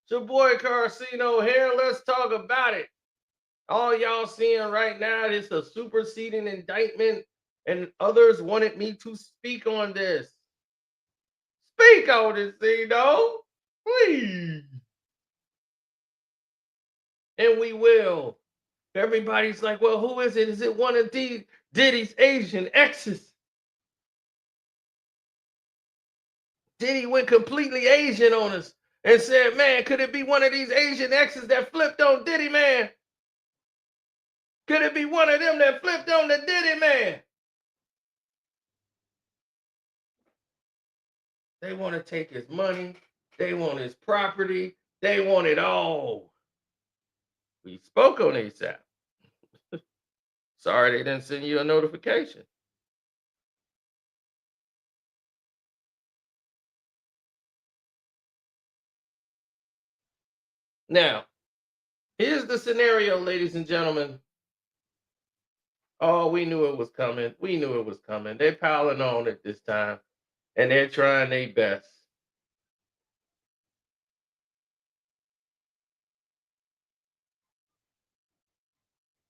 It's your boy Carcino here. Let's talk about it. All y'all seeing right now is a superseding indictment, and others wanted me to speak on this. Speak on this, Cino. Please. And we will. Everybody's like, well, who is it? Is it one of Diddy's Asian exes? Diddy went completely Asian on us and said, man, could it be one of these Asian exes that flipped on Diddy, man? Could it be one of them that flipped on the Diddy, man? They want to take his money. They want his property. They want it all. We spoke on ASAP. Sorry they didn't send you a notification. Now, here's the scenario, ladies and gentlemen. Oh, we knew it was coming. We knew it was coming. They're piling on it this time, and they're trying their best.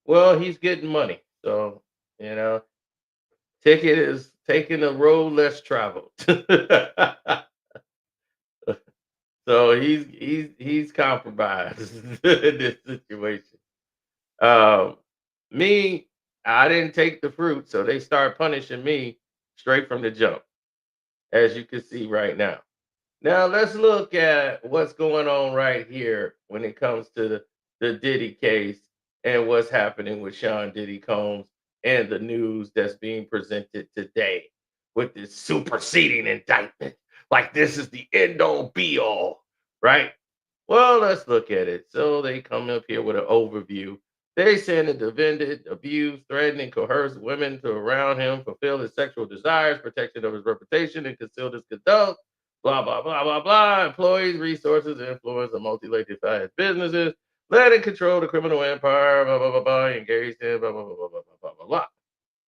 Well, he's getting money. So, you know, ticket is taking a road less traveled. So he's compromised in this situation. Um, me, I didn't take the fruit, so they start punishing me straight from the jump, as you can see right now. Now let's look at what's going on right here when it comes to the Diddy case and what's happening with Sean Diddy Combs and the news that's being presented today with this superseding indictment. Like this is the end all be all, right? Well, let's look at it. So they come up here with an overview. They saying the defendant abused, threatened, and coerced women to around him, fulfill his sexual desires, protection of his reputation, and concealed his conduct. Blah blah blah blah blah. Employees, resources, influence of multi-layered businesses, led and control the criminal empire. Blah blah blah blah. Engaged in blah blah blah blah blah blah blah blah.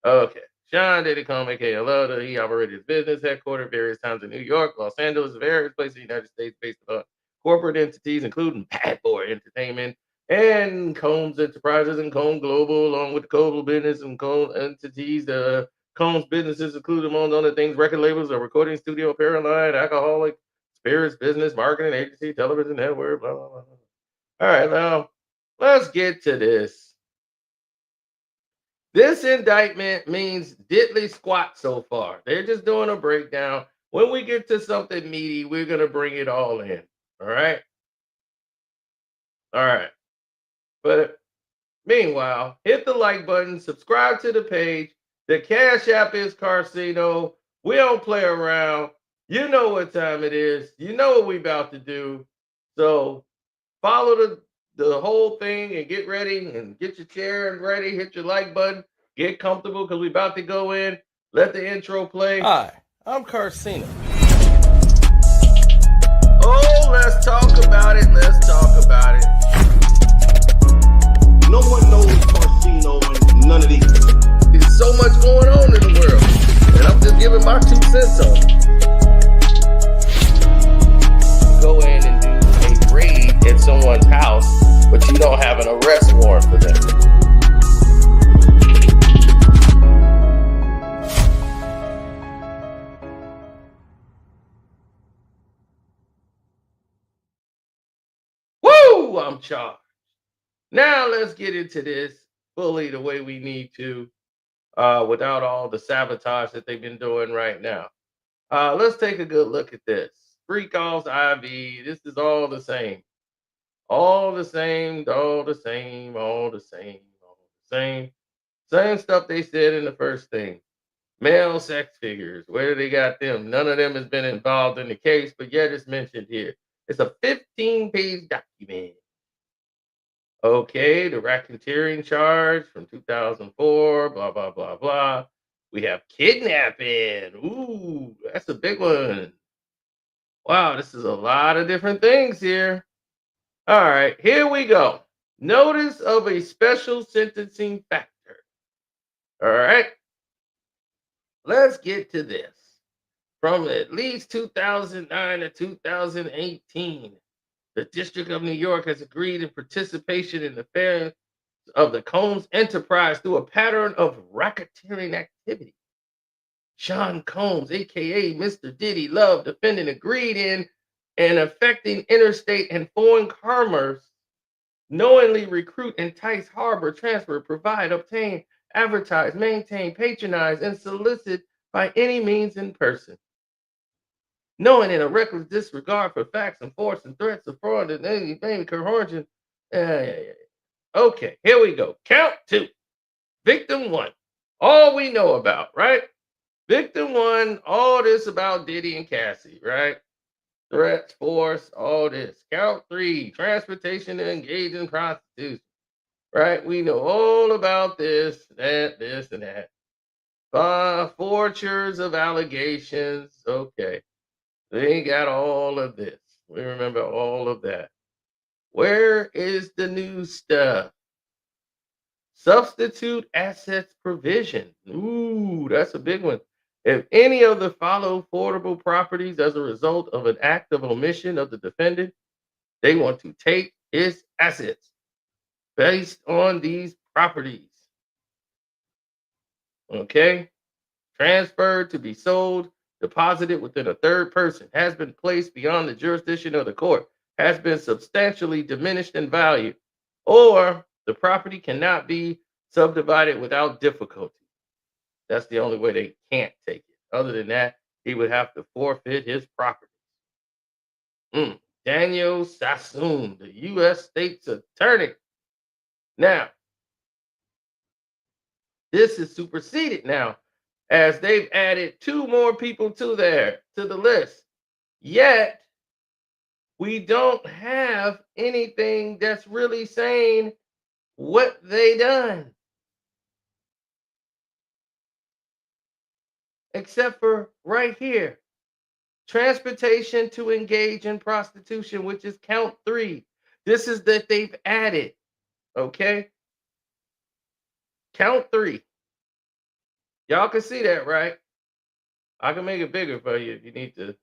Okay. Sean Diddy Combs, aka Loda, he operated his business headquartered various times in New York, Los Angeles, various places in the United States based on corporate entities, including Bad Boy Entertainment and Combs Enterprises and Combs Global, along with the Combs business and Combs entities. Combs businesses include, among other things, record labels, a recording studio, apparel line, alcoholic spirits business, marketing agency, television network, blah, blah, blah. All right, now let's get to this. This indictment means diddly squat so far. They're just doing a breakdown. When we get to something meaty, we're going to bring it all in. All right. All right. But meanwhile, hit the like button, subscribe to the page. The Cash App is Carcino. We don't play around. You know what time it is. You know what we about to do. So follow the whole thing and get ready and get your chair and ready. Hit your like button. Get comfortable because we about to go in. Let the intro play. Hi, I'm Carcino. Oh, let's talk about it. Let's talk about it. No one knows Carcino and none of these. There's so much going on in the world, and I'm just giving my 2 cents on it. Go in and do a raid at someone's house, but you don't have an arrest warrant for them. Woo! I'm charged. Now let's get into this fully the way we need to, without all the sabotage that they've been doing right now. Let's take a good look at this. Freak offs, IV. This is all the same. All the same, all the same, all the same, all the same. Same stuff they said in the first thing. Male sex figures. Where do they got them? None of them has been involved in the case, but yet it's mentioned here. It's a 15-page document. Okay, the racketeering charge from 2004, blah, blah, blah, blah. We have kidnapping. Ooh, that's a big one. Wow, this is a lot of different things here. All right, here we go. Notice of a special sentencing factor. All right, let's get to this. From at least 2009 to 2018, The District of New York has agreed in participation in the affairs of the Combs enterprise through a pattern of racketeering activity. Sean Combs, aka Mr. Diddy, Love, defendant, agreed in and affecting interstate and foreign commerce, knowingly recruit, entice, harbor, transfer, provide, obtain, advertise, maintain, patronize, and solicit by any means in person, knowing in a reckless disregard for facts and force and threats of fraud and anything coercion. Okay, here we go. Count two. Victim one. All we know about, right? Victim one, all this about Diddy and Cassie, right? Threats, force, all this. Count three, transportation to engage in prostitution, right? We know all about this, that, this, and that. Fortures of allegations. Okay. They got all of this. We remember all of that. Where is the new stuff? Substitute assets provision. Ooh, that's a big one. If any of the follow affordable properties as a result of an act of omission of the defendant, they want to take his assets based on these properties. Okay? Transferred to be sold, deposited within a third person, has been placed beyond the jurisdiction of the court, has been substantially diminished in value, or the property cannot be subdivided without difficulty. That's the only way they can't take it. Other than that, he would have to forfeit his property. Daniel Sassoon, the U.S. State's Attorney. Now, this is superseded now, as they've added two more people to the list. Yet, we don't have anything that's really saying what they done. Except for right here. Transportation to engage in prostitution, which is count three. This is that they've added. Okay. Count three. Y'all can see that, right? I can make it bigger for you if you need to.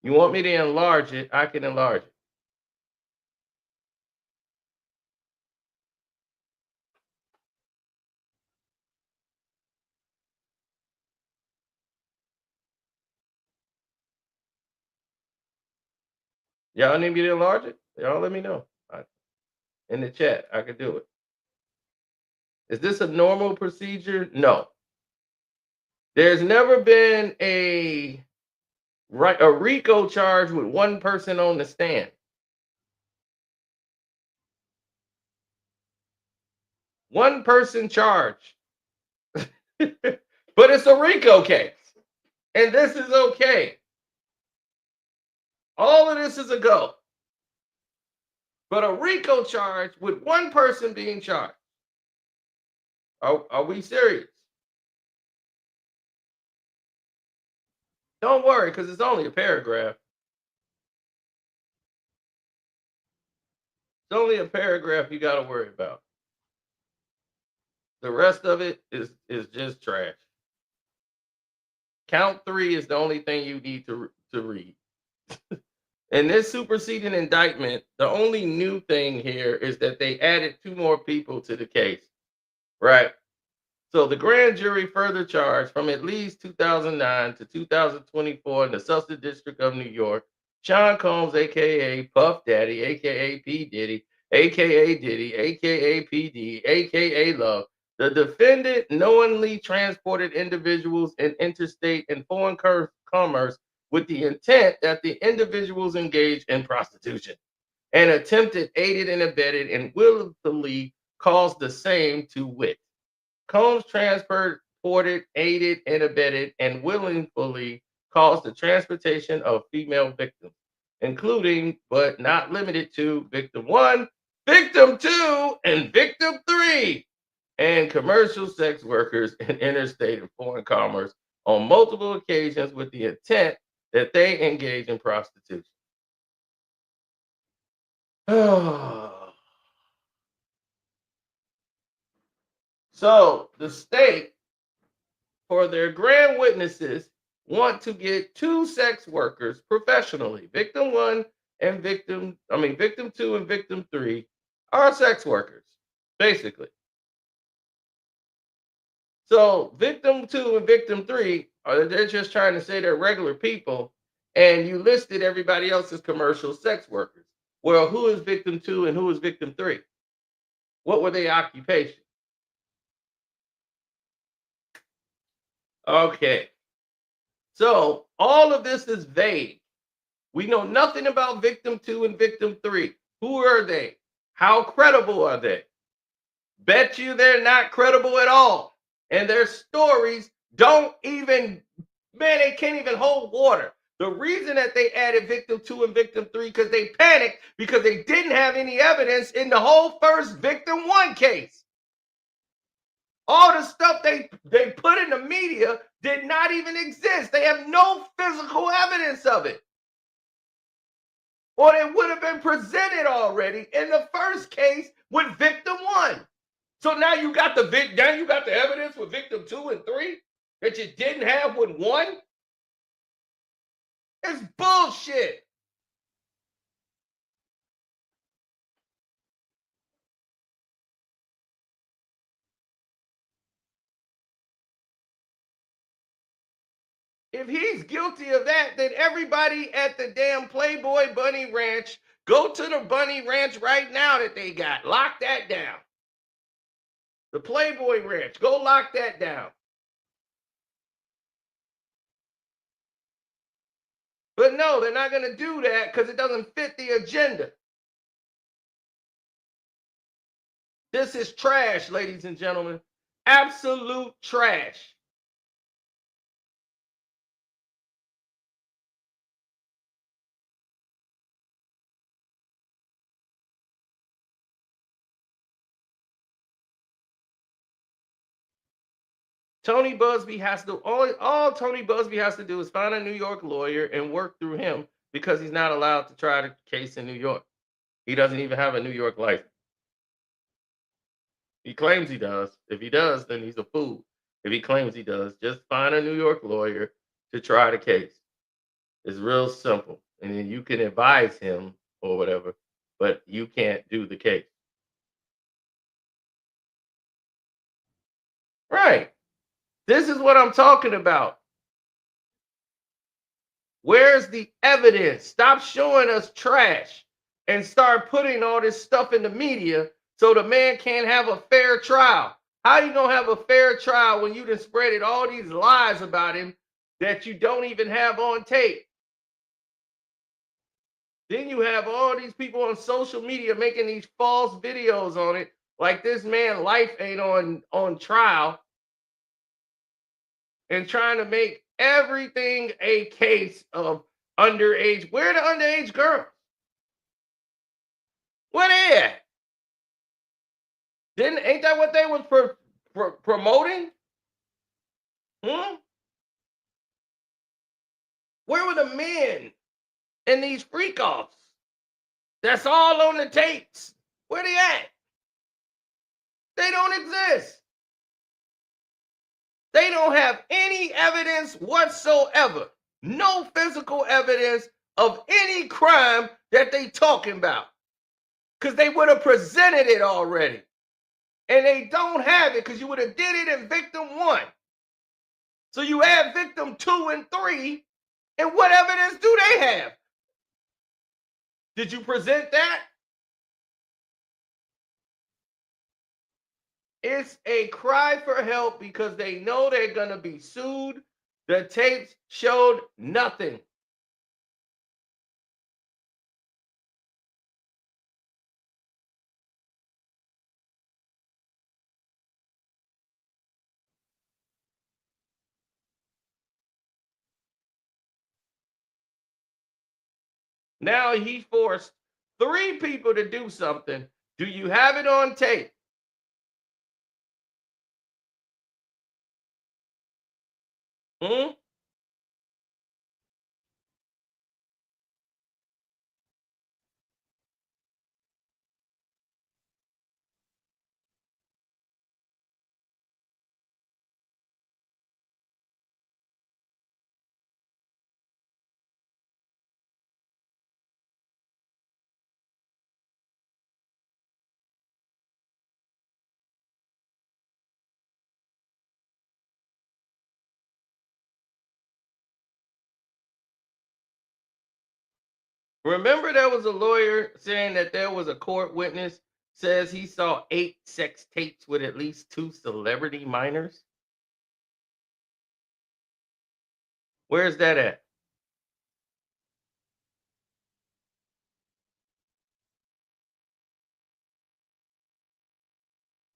You want me to enlarge it? I can enlarge it. Y'all need me to enlarge it? Y'all let me know. In the chat, I can do it. Is this a normal procedure? No. There's never been a RICO charge with one person on the stand. One person charged. But it's a RICO case. And this is okay. All of this is a go. But a RICO charge with one person being charged. Are we serious? Don't worry, because it's only a paragraph. It's only a paragraph you got to worry about. The rest of it is just trash. Count three is the only thing you need to read. In this superseding indictment, the only new thing here is that they added two more people to the case, right? So the grand jury further charged from at least 2009 to 2024 in the Southern District of New York, Sean Combs, aka Puff Daddy, aka P. Diddy, aka Diddy, aka PD, aka Love. The defendant knowingly transported individuals in interstate and foreign commerce with the intent that the individuals engage in prostitution, and attempted, aided, and abetted, and willfully caused the same to wit. Combs transported, aided, and abetted, and willingly caused the transportation of female victims, including but not limited to victim one, victim two, and victim three, and commercial sex workers in interstate and foreign commerce on multiple occasions with the intent that they engage in prostitution. So the state, for their grand witnesses, want to get two sex workers professionally. Victim one and victim 2 and victim 3 are sex workers, basically. So victim 2 and victim 3 are they're just trying to say they're regular people, and you listed everybody else as commercial sex workers. Well, who is victim 2 and who is victim 3? What were their occupation? Okay. So all of this is vague. We know nothing about victim 2 and victim 3. Who are they? How credible are they? Bet you they're not credible at all. And their stories don't even, man, they can't even hold water. The reason that they added victim 2 and victim 3 because they panicked because they didn't have any evidence in the whole first victim 1 case. All the stuff they put in the media did not even exist. They have no physical evidence of it. Or it would have been presented already in the first case with victim 1. So now you got the evidence with victim 2 and 3 that you didn't have with 1? It's bullshit. If he's guilty of that, then everybody at the damn Playboy Bunny Ranch, go to the Bunny Ranch right now that they got. Lock that down. The Playboy Ranch, go lock that down. But no, they're not going to do that because it doesn't fit the agenda. This is trash, ladies and gentlemen. Absolute trash. Tony Busby has to all Tony Busby has to do is find a New York lawyer and work through him because he's not allowed to try the case in New York. He doesn't even have a New York license. He claims he does. If he does, then he's a fool. If he claims he does, just find a New York lawyer to try the case. It's real simple. And then you can advise him or whatever, but you can't do the case. Right. This is what I'm talking about. Where's the evidence? Stop showing us trash and start putting all this stuff in the media so the man can't have a fair trial. How you gonna have a fair trial when you done spreaded all these lies about him that you don't even have on tape? Then you have all these people on social media making these false videos on it, like this man life ain't on trial, and trying to make everything a case of underage. Where are the underage girls? Where they at? Didn't ain't that what they was promoting? Hmm? Where were the men in these freak offs? That's all on the tapes. Where they at? They don't exist. They don't have any evidence whatsoever. No physical evidence of any crime that they talking about. Because they would have presented it already. And they don't have it because you would have did it in victim 1. So you add victim 2 and 3, and what evidence do they have? Did you present that? It's a cry for help because they know they're going to be sued. The tapes showed nothing. Now he forced 3 people to do something. Do you have it on tape? Hmm? Remember, there was a lawyer saying that there was a court witness says he saw 8 sex tapes with at least 2 celebrity minors. Where's that at?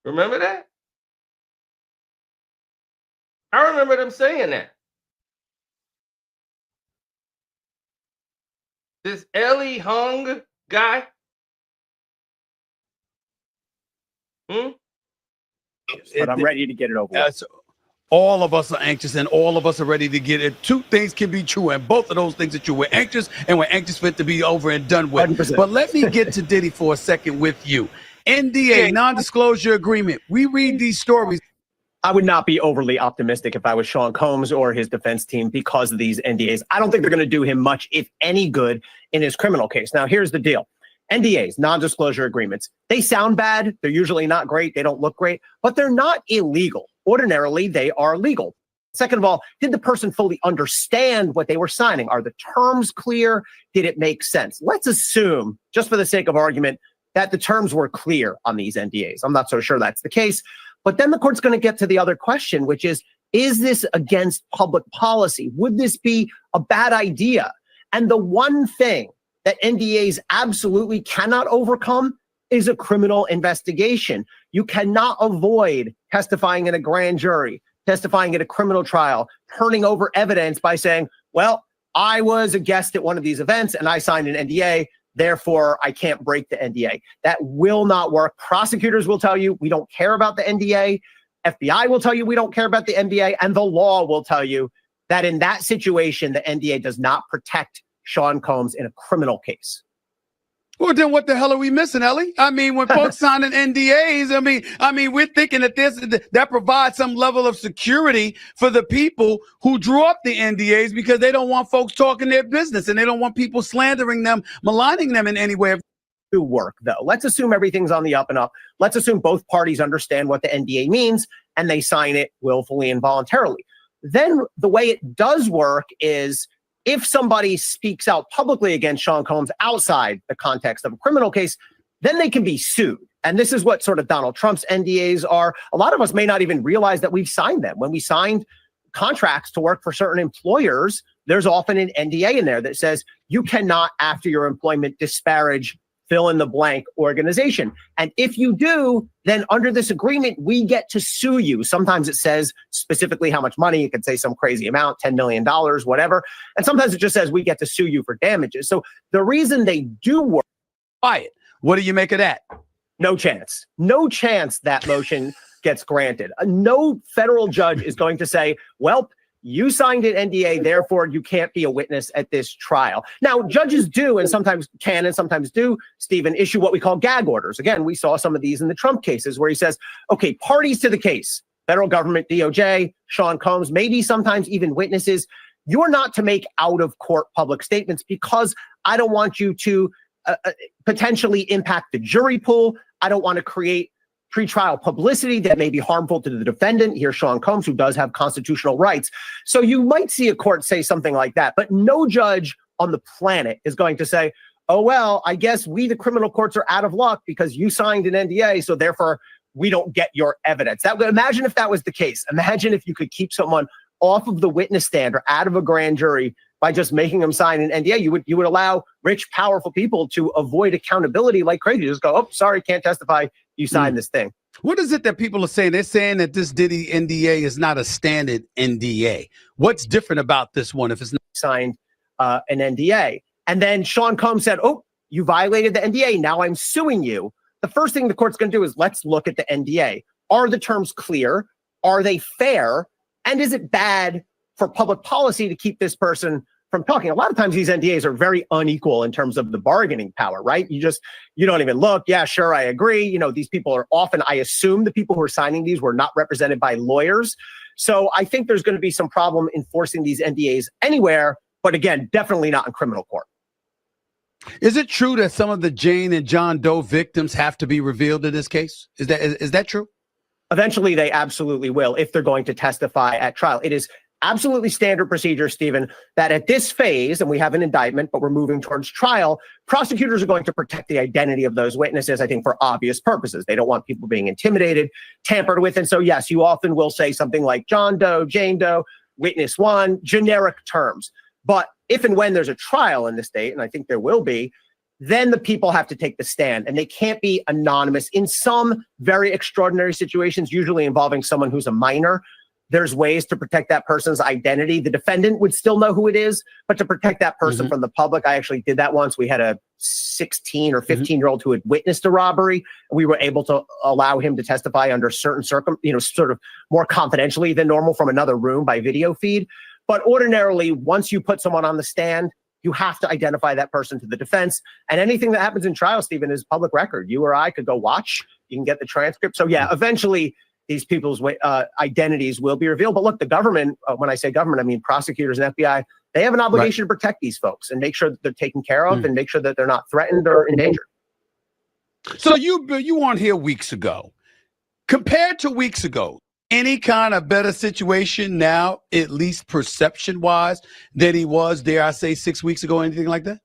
Remember that? I remember them saying that. This Ellie Hung guy. Hmm? But I'm ready to get it over with. All of us are anxious and all of us are ready to get it. Two things can be true, and both of those things are true. We're anxious and we're anxious for it to be over and done with. 100%. But let me get to Diddy for a second with you. NDA, non-disclosure agreement. We read these stories. I would not be overly optimistic if I was Sean Combs or his defense team because of these NDAs. I don't think they're going to do him much, if any good, in his criminal case. Now, here's the deal. NDAs, non-disclosure agreements, they sound bad. They're usually not great. They don't look great, but they're not illegal. Ordinarily, they are legal. Second of all, did the person fully understand what they were signing? Are the terms clear? Did it make sense? Let's assume, just for the sake of argument, that the terms were clear on these NDAs. I'm not so sure that's the case. But then the court's going to get to the other question, which is this against public policy? Would this be a bad idea? And the one thing that NDAs absolutely cannot overcome is a criminal investigation. You cannot avoid testifying in a grand jury, testifying at a criminal trial, turning over evidence by saying, well, I was a guest at one of these events and I signed an NDA. Therefore, I can't break the NDA. That will not work. Prosecutors will tell you we don't care about the NDA. FBI will tell you we don't care about the NDA. And the law will tell you that in that situation, the NDA does not protect Sean Combs in a criminal case. Well, then what the hell are we missing, Ellie? I mean, when folks signing NDAs, I mean, we're thinking that that provides some level of security for the people who drew up the NDAs because they don't want folks talking their business and they don't want people slandering them, maligning them in any way. To work, though. Let's assume everything's on the up and up. Let's assume both parties understand what the NDA means and they sign it willfully and voluntarily. Then the way it does work is if somebody speaks out publicly against Sean Combs outside the context of a criminal case, then they can be sued. And this is what sort of Donald Trump's NDAs are. A lot of us may not even realize that we've signed them. When we signed contracts to work for certain employers, there's often an NDA in there that says you cannot, after your employment, disparage fill in the blank organization. And if you do, then under this agreement, we get to sue you. Sometimes it says specifically how much money. It could say some crazy amount, $10 million, whatever. And sometimes it just says we get to sue you for damages. So the reason they do work. Quiet. What do you make of that? No chance. No chance that motion gets granted. No federal judge is going to say, well, you signed an NDA, therefore you can't be a witness at this trial. Now, judges do, and sometimes can and sometimes do, Stephen, issue what we call gag orders. Again, we saw some of these in the Trump cases where he says, okay, parties to the case, federal government, DOJ, Sean Combs, maybe sometimes even witnesses, you're not to make out of court public statements because I don't want you to potentially impact the jury pool. I don't want to create pretrial publicity that may be harmful to the defendant, here Sean Combs, who does have constitutional rights. So you might see a court say something like that, but no judge on the planet is going to say, oh, well, I guess we, the criminal courts, are out of luck because you signed an NDA, so therefore we don't get your evidence. Imagine if that was the case. Imagine if you could keep someone off of the witness stand or out of a grand jury by just making them sign an NDA. You would allow rich, powerful people to avoid accountability like crazy. Just go, oh, sorry, can't testify. You signed this thing. What is it that people are saying? They're saying that this Diddy NDA is not a standard NDA. What's different about this one if it's not signed an NDA? And then Sean Combs said, oh, you violated the NDA. Now I'm suing you. The first thing the court's going to do is let's look at the NDA. Are the terms clear? Are they fair? And is it bad for public policy to keep this person from talking? A lot of times these NDAs are very unequal in terms of the bargaining power, right? You don't even look. Yeah, sure, I agree. You know, these people are often, I assume the people who are signing these were not represented by lawyers. So I think there's going to be some problem enforcing these NDAs anywhere, but again, definitely not in criminal court. Is it true that some of the Jane and John Doe victims have to be revealed in this case? Is that true? Eventually, they absolutely will if they're going to testify at trial. It is absolutely standard procedure, Stephen, that at this phase, and we have an indictment, but we're moving towards trial, prosecutors are going to protect the identity of those witnesses, I think, for obvious purposes. They don't want people being intimidated, tampered with. And so, yes, you often will say something like John Doe, Jane Doe, witness one, generic terms. But if and when there's a trial in the state, and I think there will be, then the people have to take the stand, and they can't be anonymous. In some very extraordinary situations, usually involving someone who's a minor, there's ways to protect that person's identity. The defendant would still know who it is, but to protect that person from the public, I actually did that once. We had a 16 or 15-year-old who had witnessed a robbery, and we were able to allow him to testify under certain sort of more confidentially than normal from another room by video feed. But ordinarily, once you put someone on the stand, you have to identify that person to the defense. And anything that happens in trial, Stephen, is public record. You or I could go watch. You can get the transcript. So yeah, eventually these people's identities will be revealed. But look, the government, when I say government, I mean prosecutors and FBI, they have an obligation to protect these folks and make sure that they're taken care of and make sure that they're not threatened or endangered. So you weren't here weeks ago. Compared to weeks ago, any kind of better situation now, at least perception-wise, than he was, dare I say, 6 weeks ago, anything like that?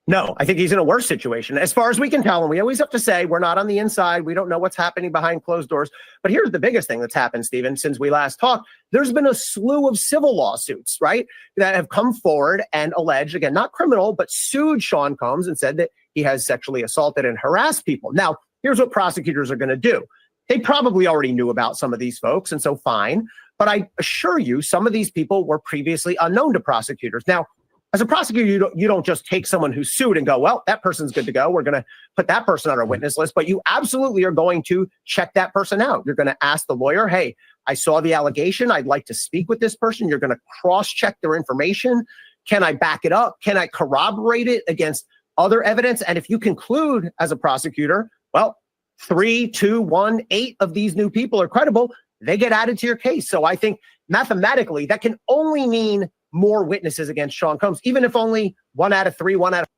No, I think he's in a worse situation. As far as we can tell, and we always have to say we're not on the inside. We don't know what's happening behind closed doors. But here's the biggest thing that's happened, Stephen, since we last talked. There's been a slew of civil lawsuits, right, that have come forward and alleged, again, not criminal, but sued Sean Combs and said that he has sexually assaulted and harassed people. Now, here's what prosecutors are going to do. They probably already knew about some of these folks, and so fine. But I assure you, some of these people were previously unknown to prosecutors. Now, as a prosecutor, you don't just take someone who's sued and go, well, that person's good to go. We're going to put that person on our witness list. But you absolutely are going to check that person out. You're going to ask the lawyer, hey, I saw the allegation. I'd like to speak with this person. You're going to cross-check their information. Can I back it up? Can I corroborate it against other evidence? And if you conclude as a prosecutor, well, 3, 2, 1, 8 of these new people are credible, they get added to your case. So I think mathematically that can only mean more witnesses against Sean Combs, even if only 1 out of 3, 1 out of.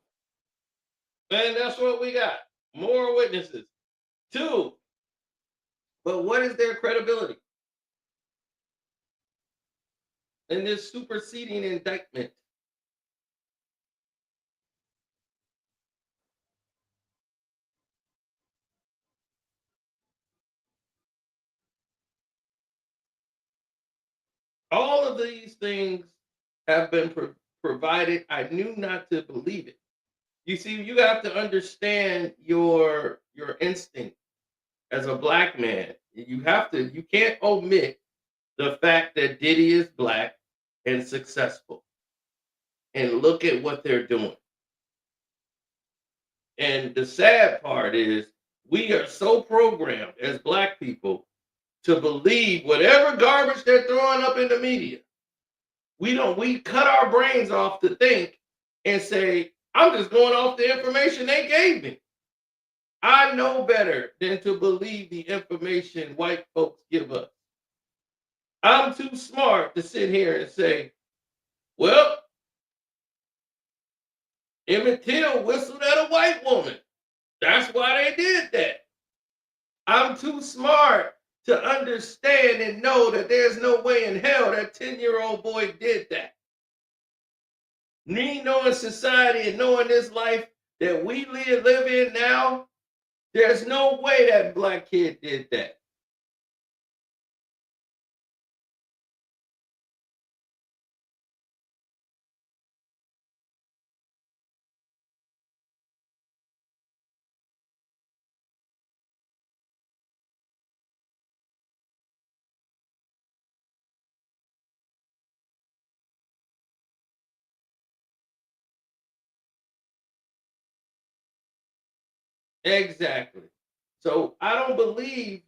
And that's what we got. More witnesses. 2. But what is their credibility in this superseding indictment? All of these things have been provided. I knew not to believe it. You see, you have to understand your instinct as a black man. You can't omit the fact that Diddy is black and successful. And look at what they're doing. And the sad part is we are so programmed as black people to believe whatever garbage they're throwing up in the media. We cut our brains off to think and say, I'm just going off the information they gave me. I know better than to believe the information white folks give us. I'm too smart to sit here and say, well, Emmett Till whistled at a white woman. That's why they did that. I'm too smart to understand and know that there's no way in hell that 10-year-old boy did that. Me knowing society and knowing this life that we live in now, there's no way that black kid did that. Exactly. So I don't believe,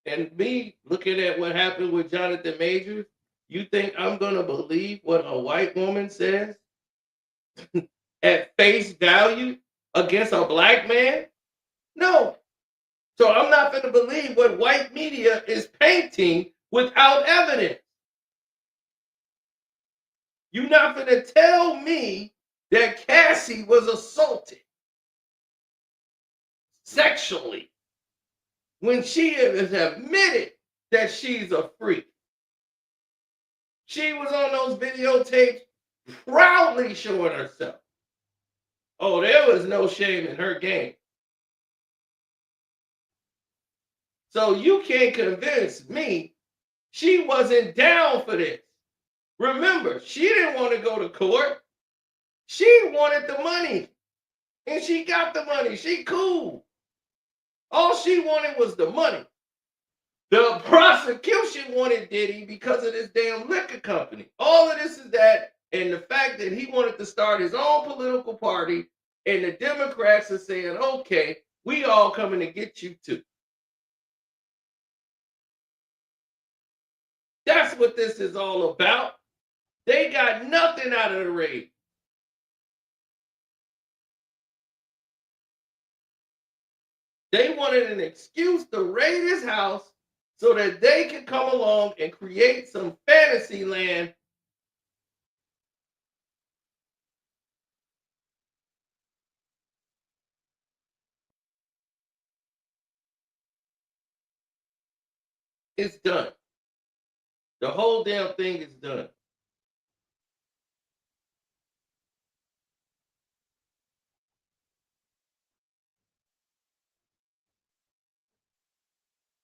and me looking at what happened with Jonathan Majors, you think I'm going to believe what a white woman says at face value against a black man? No. So I'm not going to believe what white media is painting without evidence. You're not going to tell me that Cassie was assaulted sexually when she has admitted that she's a freak. She was on those videotapes proudly showing herself. Oh, there was no shame in her game. So you can't convince me she wasn't down for this. Remember, she didn't want to go to court. She wanted the money. And she got the money. She cool. All she wanted was the money. The prosecution wanted Diddy because of this damn liquor company. All of this is that, and the fact that he wanted to start his own political party, and the Democrats are saying, okay, we all coming to get you too. That's what this is all about. They got nothing out of the raid. They wanted an excuse to raid his house so that they could come along and create some fantasy land. It's done. The whole damn thing is done.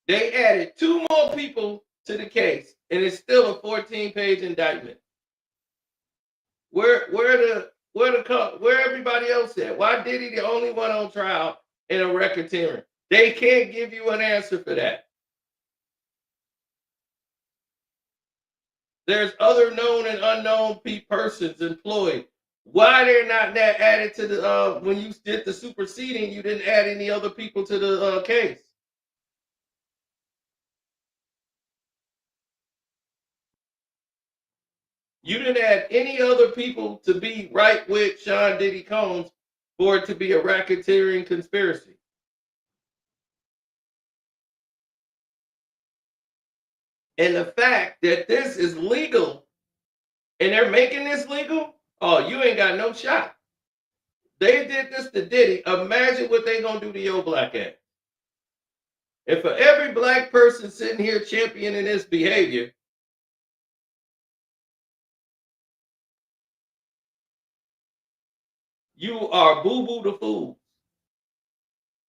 They added 2 more people to the case, and it's still a 14-page indictment. Where everybody else at? Why Diddy the only one on trial in a record hearing? They can't give you an answer for that. There's other known and unknown persons employed. Why they're not that added to the when you did the superseding, you didn't add any other people to the case. You didn't add any other people to be right with Sean Diddy Combs for it to be a racketeering conspiracy. And the fact that this is legal and they're making this legal, oh, you ain't got no shot. They did this to Diddy. Imagine what they're going to do to your black ass. And for every black person sitting here championing this behavior, you are boo-boo the fool.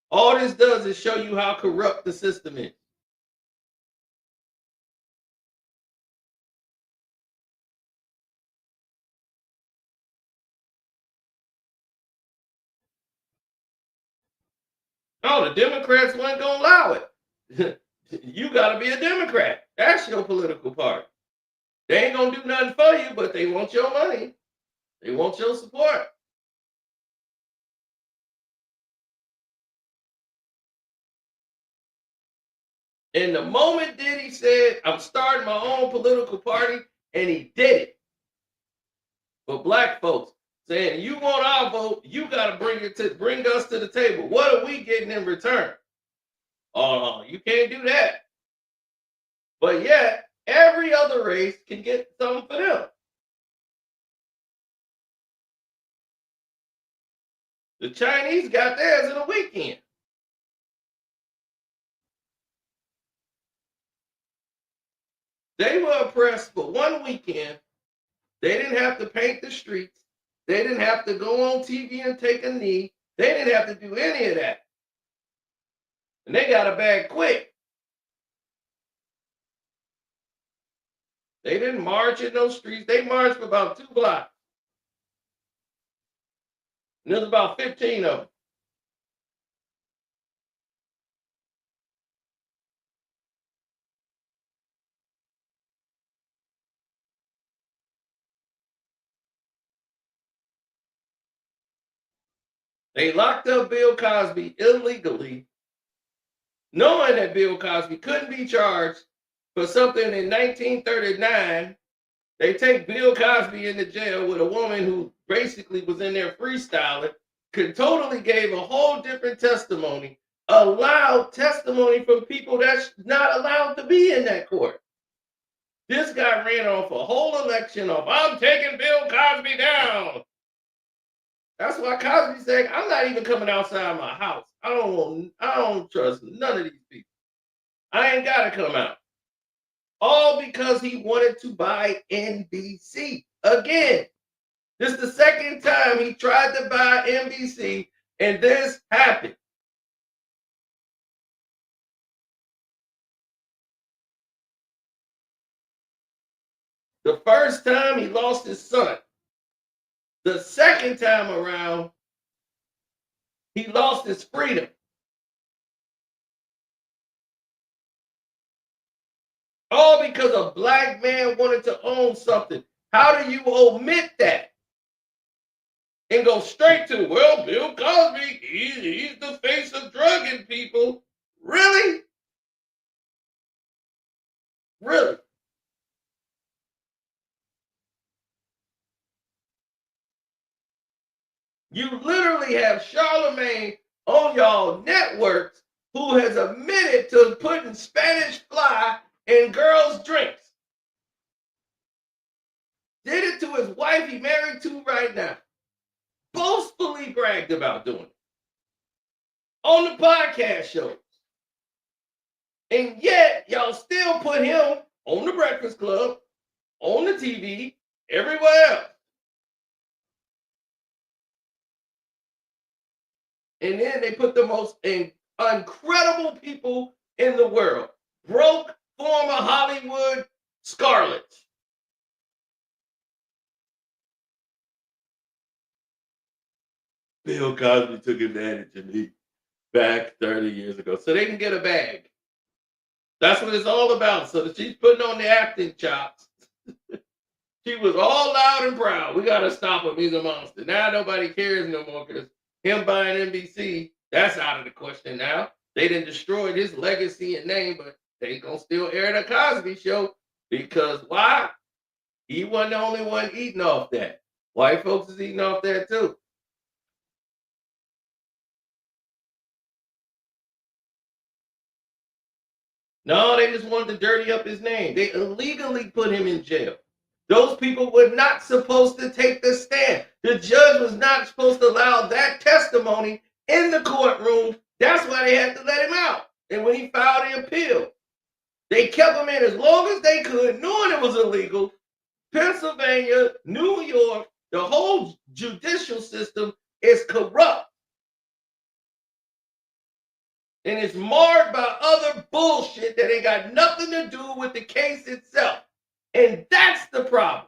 All this does is show you how corrupt the system is. Oh, the Democrats weren't going to allow it. You got to be a Democrat. That's your political party. They ain't going to do nothing for you, but they want your money. They want your support. And the moment Diddy said, I'm starting my own political party, and he did it. For black folks, saying, you want our vote, you got to bring us to the table. What are we getting in return? Oh, you can't do that. But yet, every other race can get something for them. The Chinese got theirs in a weekend. They were oppressed for one weekend. They didn't have to paint the streets. They didn't have to go on TV and take a knee. They didn't have to do any of that. And they got a bag quick. They didn't march in those streets. They marched for about 2 blocks. And there's about 15 of them. They locked up Bill Cosby illegally, knowing that Bill Cosby couldn't be charged for something in 1939. They take Bill Cosby into jail with a woman who basically was in there freestyling, totally gave a whole different testimony, allowed testimony from people that's not allowed to be in that court. This guy ran off a whole election of, I'm taking Bill Cosby down. That's why Cosby said, I'm not even coming outside my house. I don't trust none of these people. I ain't got to come out. all because he wanted to buy NBC. Again, this is the second time he tried to buy NBC, and this happened. The first time he lost his son. The second time around, he lost his freedom. All because a black man wanted to own something. How do you omit that? And go straight to, well, Bill Cosby, he's the face of drugging people. Really? Really? You literally have Charlemagne on y'all networks who has admitted to putting Spanish fly in girls' drinks. Did it to his wife he married to right now. Boastfully bragged about doing it on the podcast shows. And yet, y'all still put him on the Breakfast Club, on the TV, everywhere else. And then they put the most incredible people in the world. Broke former Hollywood Scarlets. Bill Cosby took advantage of me back 30 years ago. So they can get a bag. That's what it's all about. So she's putting on the acting chops. She was all loud and proud. We got to stop him. He's a monster. Now nobody cares no more because him buying NBC, that's out of the question now. They didn't destroy his legacy and name, but they going to still air the Cosby Show because why? He wasn't the only one eating off that. White folks is eating off that too. No, they just wanted to dirty up his name. They illegally put him in jail. Those people were not supposed to take the stand. The judge was not supposed to allow that testimony in the courtroom. That's why they had to let him out. And when he filed the appeal, they kept him in as long as they could, knowing it was illegal. Pennsylvania, New York, the whole judicial system is corrupt. And it's marred by other bullshit that ain't got nothing to do with the case itself. And that's the problem.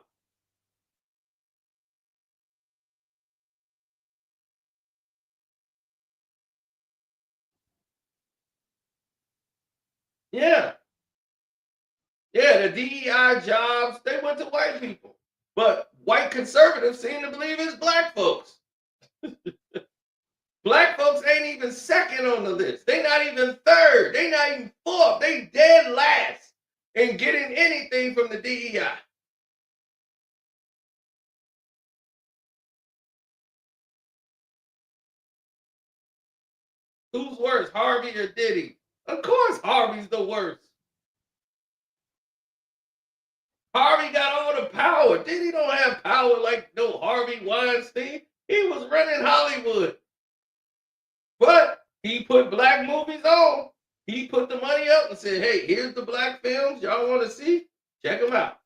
Yeah. Yeah, the DEI jobs, they went to white people. But white conservatives seem to believe it's black folks. Black folks ain't even second on the list. They not even third. They not even fourth. They dead last in getting anything from the DEI. Who's worse, Harvey or Diddy? Of course Harvey's the worst. Harvey got all the power. Diddy don't have power like no Harvey Weinstein. He was running Hollywood. But he put black movies on. He put the money up and said, hey, here's the black films y'all want to see. Check them out.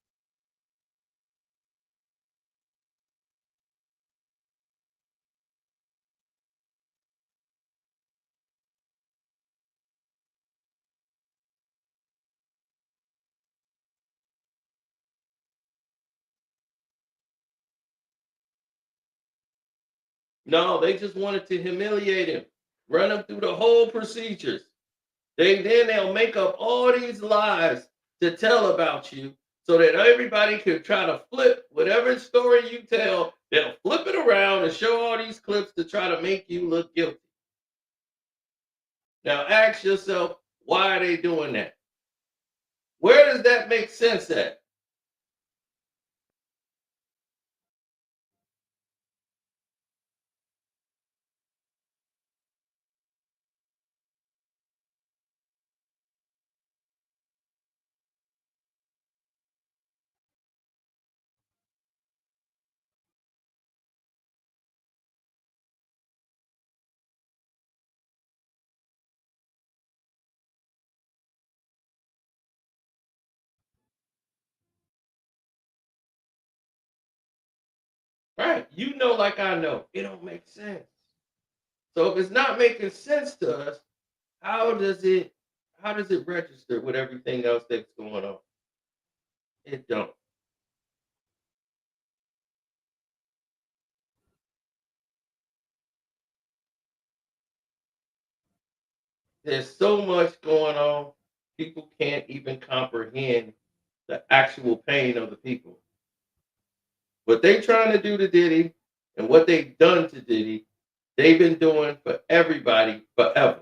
No, they just wanted to humiliate him, run him through the whole procedures. They'll make up all these lies to tell about you so that everybody can try to flip whatever story you tell. They'll flip it around and show all these clips to try to make you look guilty. Now ask yourself, why are they doing that? Where does that make sense at? Right. You know, like I know, it don't make sense. So if it's not making sense to us, how does it register with everything else that's going on? It don't. There's so much going on, people can't even comprehend the actual pain of the people. What they trying to do to Diddy and what they've done to Diddy, they've been doing for everybody forever.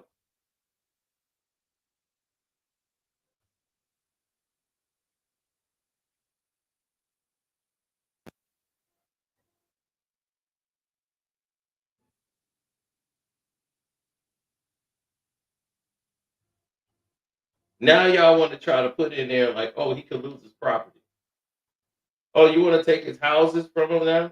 Now y'all want to try to put in there like, oh, he could lose his property. Oh, you want to take his houses from him now?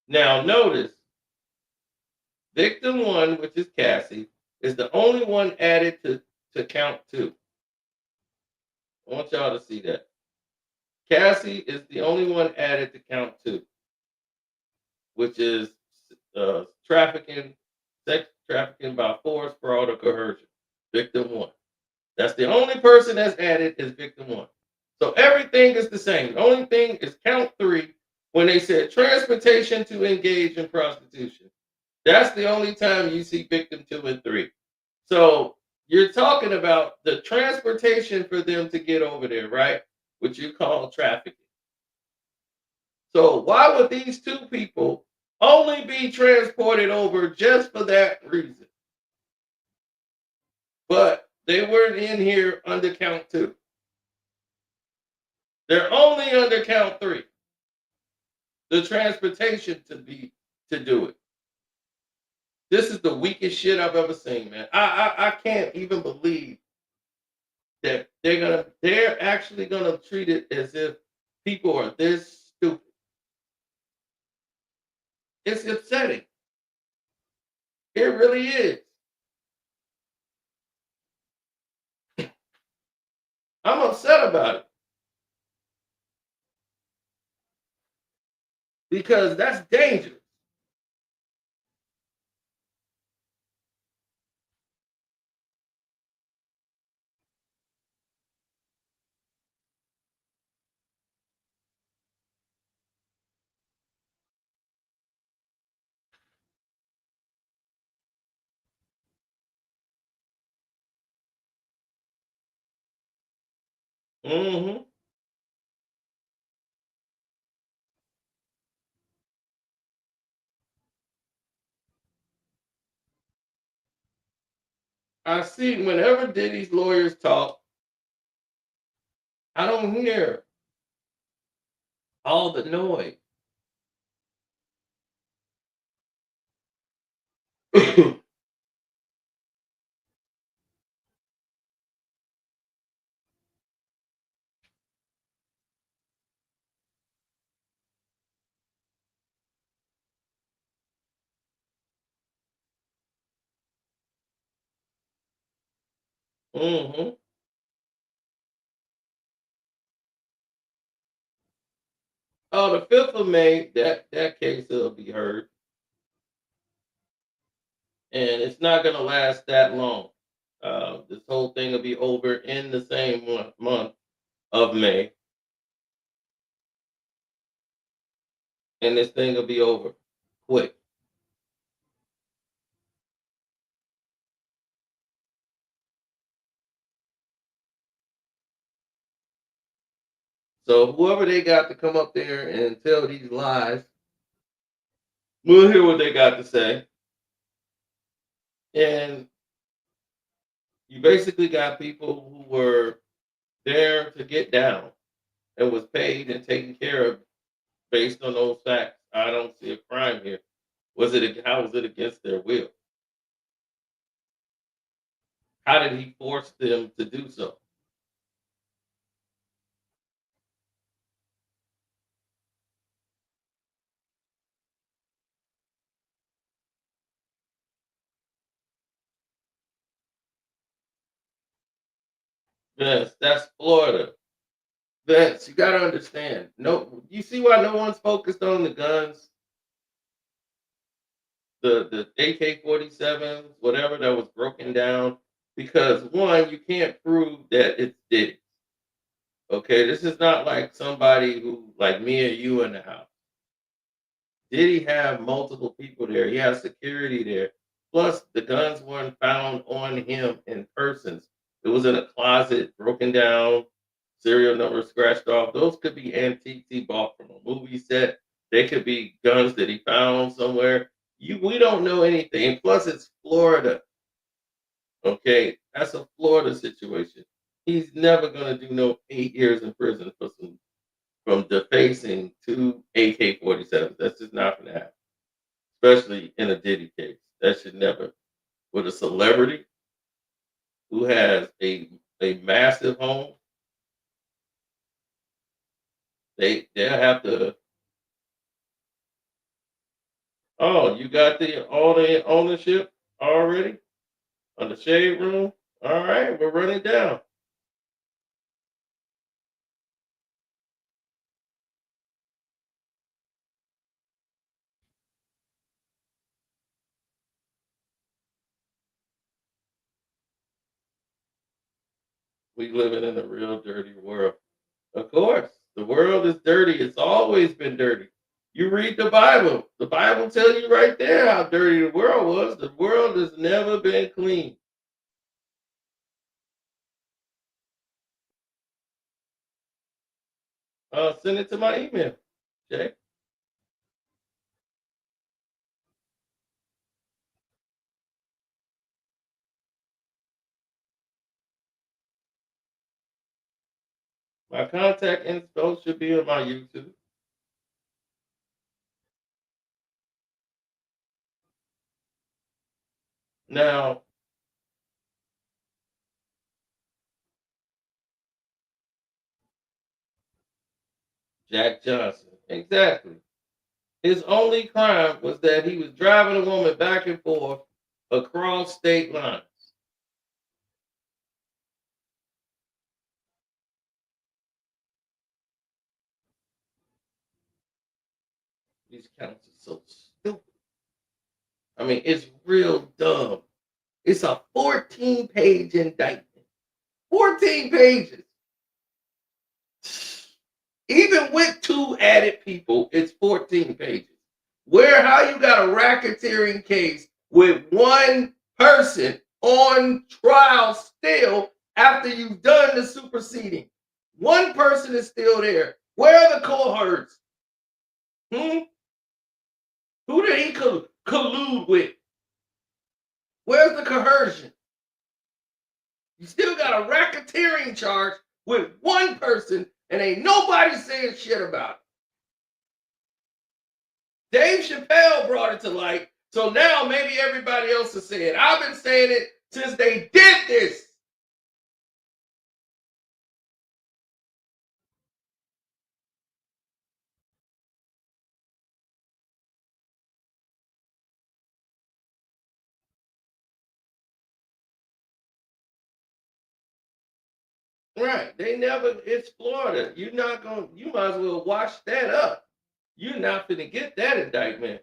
Now notice, victim one, which is Cassie, is the only one added to count two. I want y'all to see that. Cassie is the only one added to count two, which is trafficking, sex trafficking by force, fraud, or coercion. Victim one. That's the only person that's added is victim one. So everything is the same. The only thing is count three when they said transportation to engage in prostitution. That's the only time you see victim two and three. So you're talking about the transportation for them to get over there, right? Which you call trafficking. So why would these two people only be transported over just for that reason? But they weren't in here under count two. They're only under count three. The transportation to do it. This is the weakest shit I've ever seen, man. I can't even believe that they're actually gonna treat it as if people are this stupid. It's upsetting. It really is. I'm upset about it because that's dangerous. Hmm. I see whenever Diddy's lawyers talk, I don't hear all the noise. Hmm. Oh, the 5th of May, that case will be heard. And it's not going to last that long. This whole thing will be over in the same month of May, and this thing will be over quick. So whoever they got to come up there and tell these lies, we'll hear what they got to say. And you basically got people who were there to get down and was paid and taken care of based on those facts. I don't see a crime here. How was it against their will? How did he force them to do so? Vince, that's Florida. Vince, you gotta understand. No, you see why no one's focused on the guns, the AK-47s, whatever that was broken down, because one, you can't prove that it's Diddy. Okay, this is not like somebody who, like me or you, in the house. Did he have multiple people there? He has security there. Plus, the guns weren't found on him in persons. It was in a closet, broken down, serial number scratched off. Those could be antiques he bought from a movie set. They could be guns that he found somewhere. We don't know anything. Plus, it's Florida. Okay, that's a Florida situation. He's never gonna do no 8 years in prison for some from defacing two AK-47s. That's just not gonna happen, especially in a Diddy case. That should never. With a celebrity who has a massive home, they'll have to. Oh, you got all the ownership already on the shade room. All right, we're running down. We living in a real dirty world. Of course, the world is dirty. It's always been dirty. You read the Bible. The Bible tells you right there how dirty the world was. The world has never been clean. Send it to my email, Jay. My contact info should be on my YouTube. Now, Jack Johnson. Exactly. His only crime was that he was driving a woman back and forth across state lines. These counts are so stupid. I mean, it's real dumb. It's a 14-page indictment. 14 pages. Even with two added people, it's 14 pages. How you got a racketeering case with one person on trial still after you've done the superseding? One person is still there. Where are the cohorts? Hmm? Who did he collude with? Where's the coercion? You still got a racketeering charge with one person and ain't nobody saying shit about it. Dave Chappelle brought it to light, so now maybe everybody else is saying it. I've been saying it since they did this. Right. They never, it's Florida. You might as well wash that up. You're not gonna get that indictment.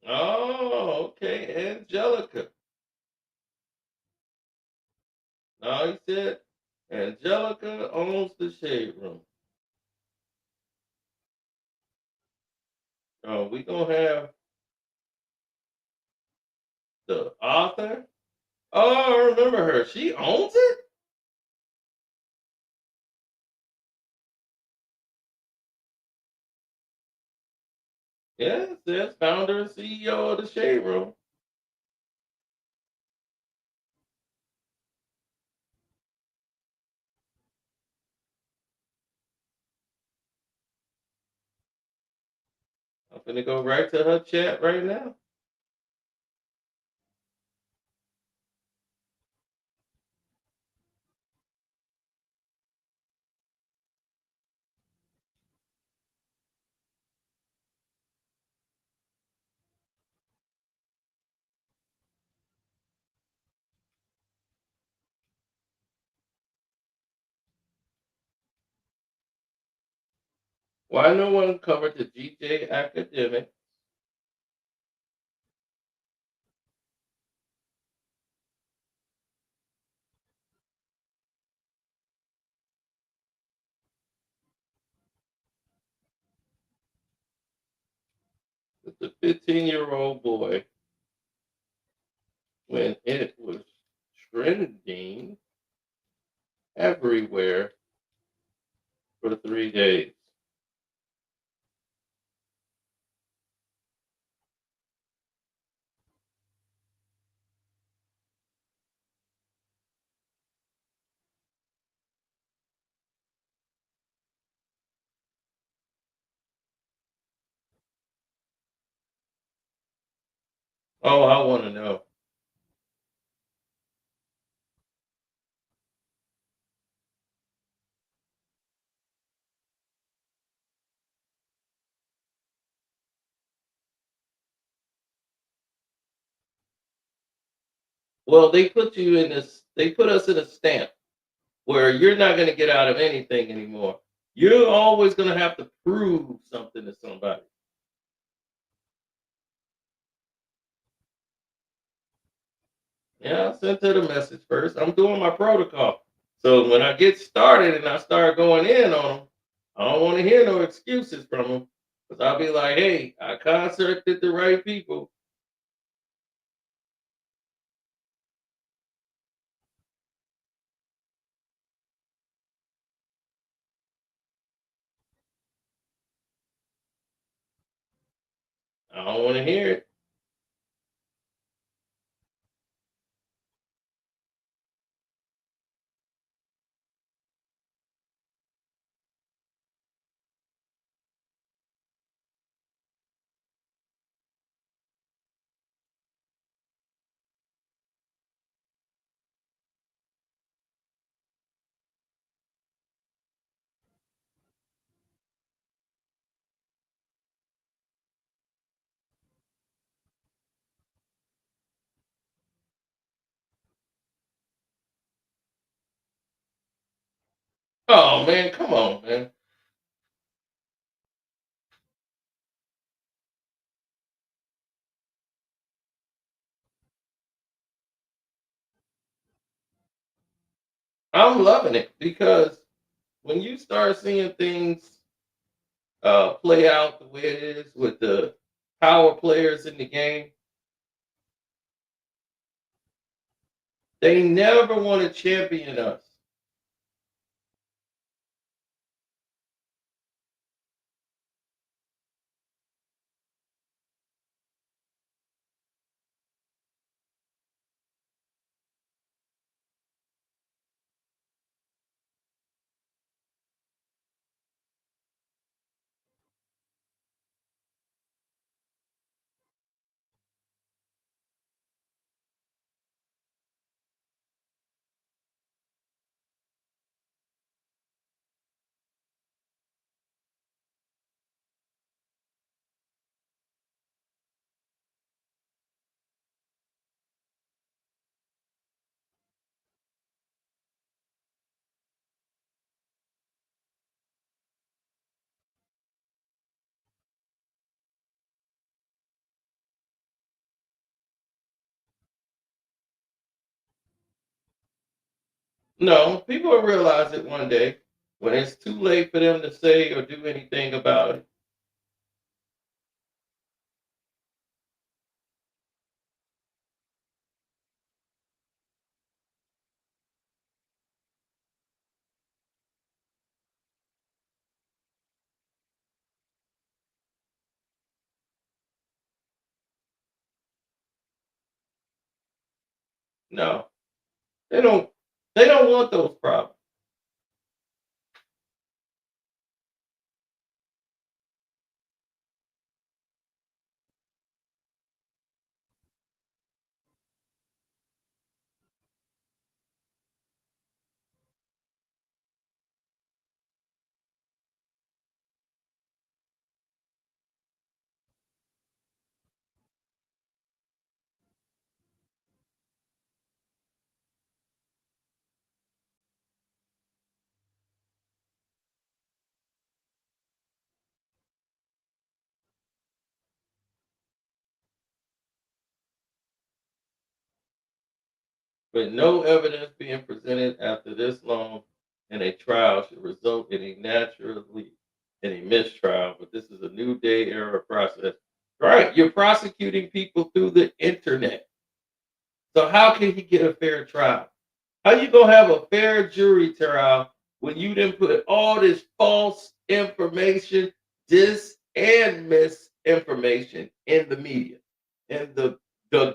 Oh, okay. Angelica. No, he said Angelica owns the shade room. Oh, we gonna have the author. Oh, I remember her. She owns it? Yeah, it says founder and CEO of the shade room. finna go right to her chat right now. Why no one covered the GJ academic? With the 15-year-old boy when it was trending everywhere for 3 days. Oh, I want to know. Well, they put you in this. They put us in a stamp where you're not going to get out of anything anymore. You're always going to have to prove something to somebody. Yeah, I sent her the message first. I'm doing my protocol. So when I get started and I start going in on them, I don't want to hear no excuses from them. Because I'll be like, hey, I contacted the right people. I don't want to hear it. Oh, man, come on, man. I'm loving it because when you start seeing things play out the way it is with the power players in the game, they never want to champion us. No, people will realize it one day when it's too late for them to say or do anything about it. No, they don't. They don't want those problems. But no evidence being presented after this long in a trial should result in a mistrial. But this is a new day era process. Right. You're prosecuting people through the internet. So how can he get a fair trial? How you gonna have a fair jury trial when you didn't put all this false information, dis and misinformation in the media? And the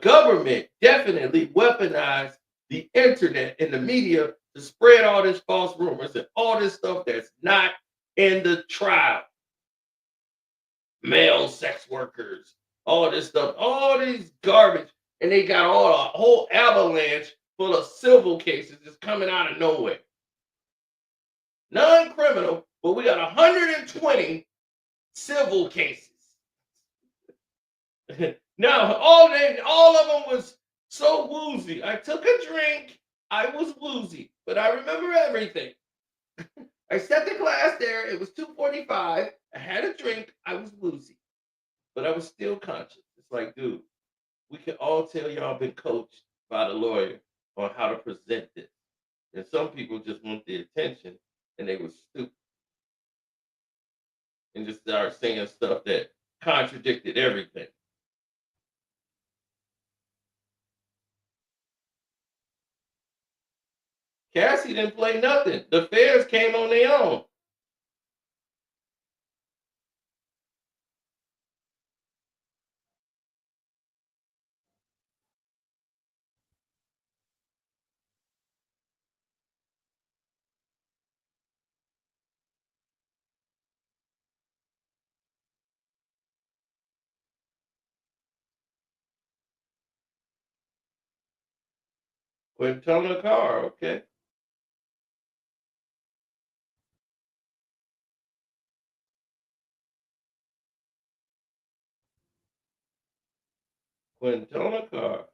government definitely weaponized the internet and the media to spread all this false rumors and all this stuff that's not in the trial. Male sex workers, all this stuff, all these garbage, and they got all a whole avalanche full of civil cases just coming out of nowhere. Non-criminal, but we got 120 civil cases. Now, all of them was so woozy. I took a drink, I was woozy, but I remember everything. I sat the class there, it was 2:45. I had a drink, I was woozy, but I was still conscious. It's like, dude, we can all tell y'all been coached by the lawyer on how to present this. And some people just want the attention and they were stupid and just started saying stuff that contradicted everything. Cassie didn't play nothing. The feds came on their own. Quintona Carr, okay. Quintona Carr.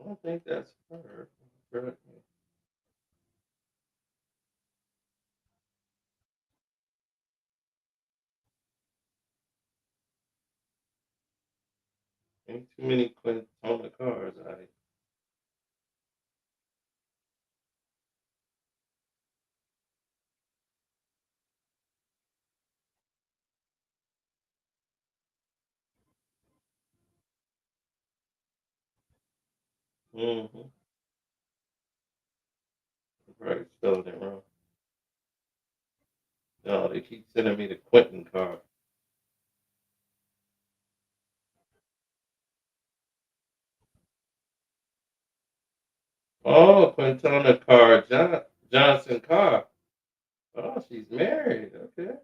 I don't think that's her. Ain't too many Quintona Cars out here. Mm-hmm. Probably spelling it wrong. No, they keep sending me the Quentin Carr. Oh, Quintona Carr Johnson Carr. Oh, she's married. Okay.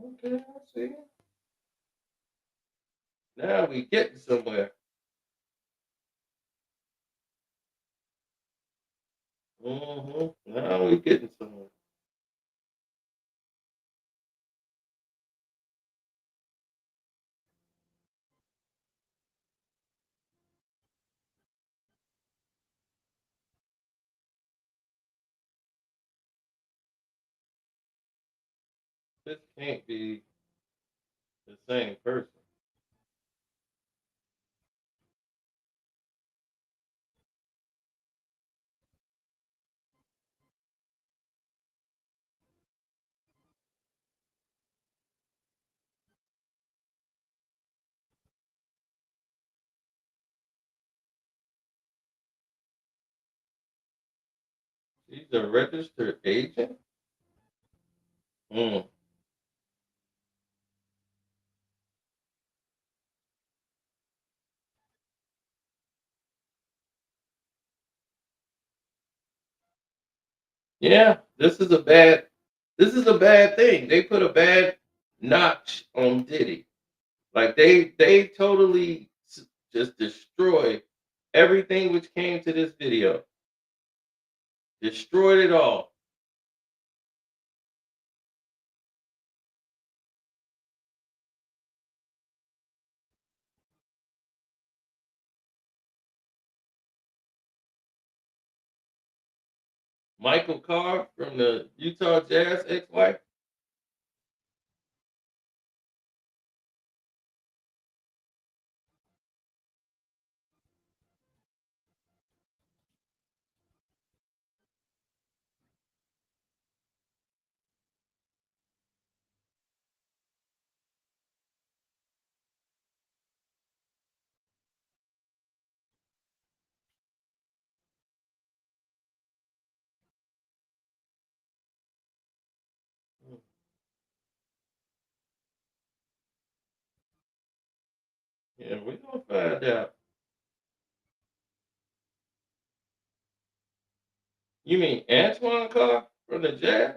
Okay, I see. Now we getting somewhere. Mm-hmm. Now we getting somewhere. This can't be the same person. She's a registered agent? Mm. Yeah, this is a bad thing. They put a bad notch on Diddy. Like they totally just destroy everything which came to this video. Destroyed it all. Michael Carr from the Utah Jazz ex-wife. Yeah, we're gonna find out. You mean Antoine Carr from the Jazz?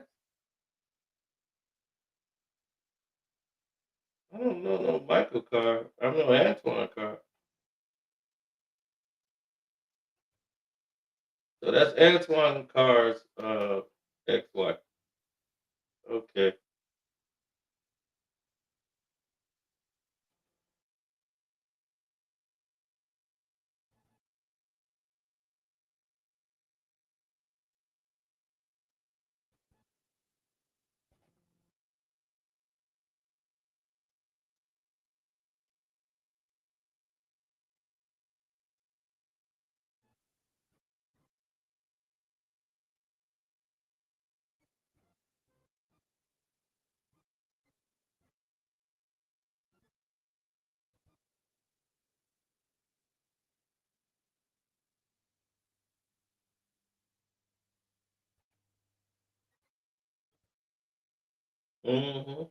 I don't know no Michael Carr. I know Antoine Carr. So that's Antoine Carr's ex-wife. Okay. Mm-hmm.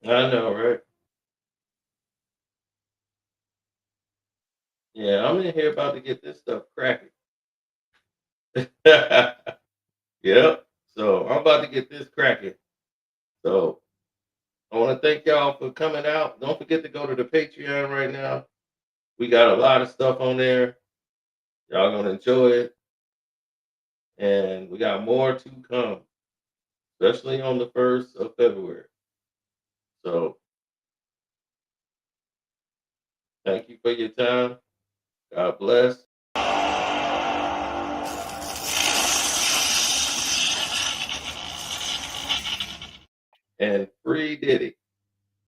I know, right? Yeah, I'm in here about to get this stuff cracking. Yep. So I'm about to get this cracking. So I want to thank y'all for coming out. Don't forget to go to the Patreon right now. We got a lot of stuff on there. Y'all gonna enjoy it. And we got more to come, especially on the 1st of February. So thank you for your time. God bless. And free Diddy.